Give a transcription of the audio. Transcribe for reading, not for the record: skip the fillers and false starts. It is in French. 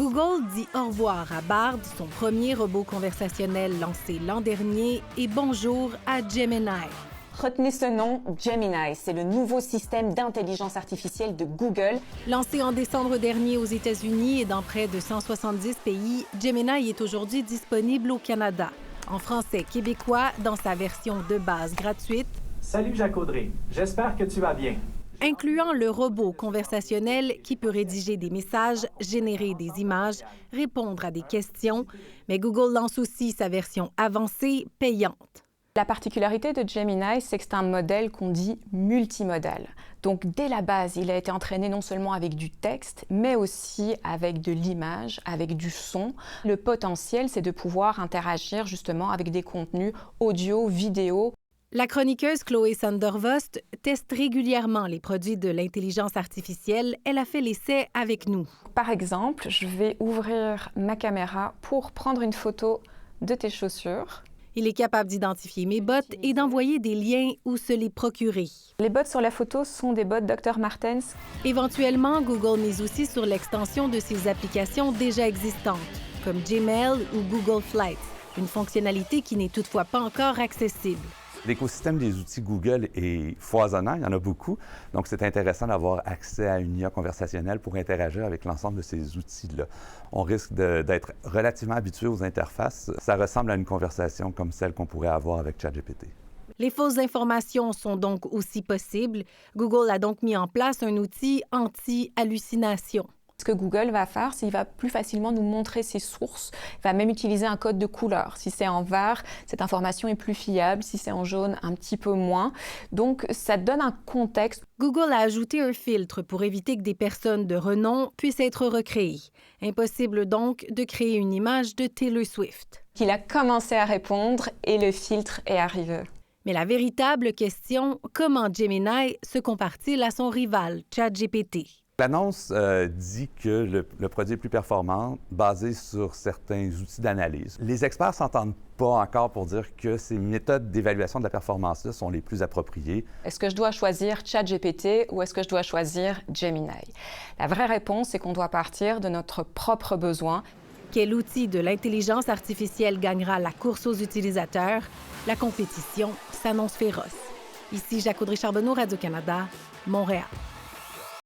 Google dit au revoir à Bard, son premier robot conversationnel lancé l'an dernier, et bonjour à Gemini. Retenez ce nom, Gemini, c'est le nouveau système d'intelligence artificielle de Google. Lancé en décembre dernier aux États-Unis et dans près de 170 pays, Gemini est aujourd'hui disponible au Canada, en français québécois, dans sa version de base gratuite. Salut Jacques Audrey, j'espère que tu vas bien. Incluant le robot conversationnel qui peut rédiger des messages, générer des images, répondre à des questions. Mais Google lance aussi sa version avancée, payante. La particularité de Gemini, c'est que c'est un modèle qu'on dit multimodal. Donc, dès la base, il a été entraîné non seulement avec du texte, mais aussi avec de l'image, avec du son. Le potentiel, c'est de pouvoir interagir justement avec des contenus audio, vidéo. La chroniqueuse Chloé Sandervost teste régulièrement les produits de l'intelligence artificielle. Elle a fait l'essai avec nous. Par exemple, je vais ouvrir ma caméra pour prendre une photo de tes chaussures. Il est capable d'identifier mes bottes et d'envoyer des liens où se les procurer. Les bottes sur la photo sont des bottes Dr. Martens. Éventuellement, Google mise aussi sur l'extension de ses applications déjà existantes, comme Gmail ou Google Flights, une fonctionnalité qui n'est toutefois pas encore accessible. L'écosystème des outils Google est foisonnant, il y en a beaucoup. Donc, c'est intéressant d'avoir accès à une IA conversationnelle pour interagir avec l'ensemble de ces outils-là. On risque d'être relativement habitué aux interfaces. Ça ressemble à une conversation comme celle qu'on pourrait avoir avec ChatGPT. Les fausses informations sont donc aussi possibles. Google a donc mis en place un outil anti-hallucination. Ce que Google va faire, c'est qu'il va plus facilement nous montrer ses sources. Il va même utiliser un code de couleur. Si c'est en vert, cette information est plus fiable. Si c'est en jaune, un petit peu moins. Donc, ça donne un contexte. Google a ajouté un filtre pour éviter que des personnes de renom puissent être recréées. Impossible donc de créer une image de Taylor Swift. Il a commencé à répondre et le filtre est arrivé. Mais la véritable question, comment Gemini se compare-t-il à son rival, ChatGPT? L'annonce dit que le produit est plus performant, basé sur certains outils d'analyse. Les experts ne s'entendent pas encore pour dire que ces méthodes d'évaluation de la performance-là sont les plus appropriées. Est-ce que je dois choisir ChatGPT ou est-ce que je dois choisir Gemini? La vraie réponse, c'est qu'on doit partir de notre propre besoin. Quel outil de l'intelligence artificielle gagnera la course aux utilisateurs? La compétition s'annonce féroce. Ici Jacques Audrey Charbonneau, Radio-Canada, Montréal.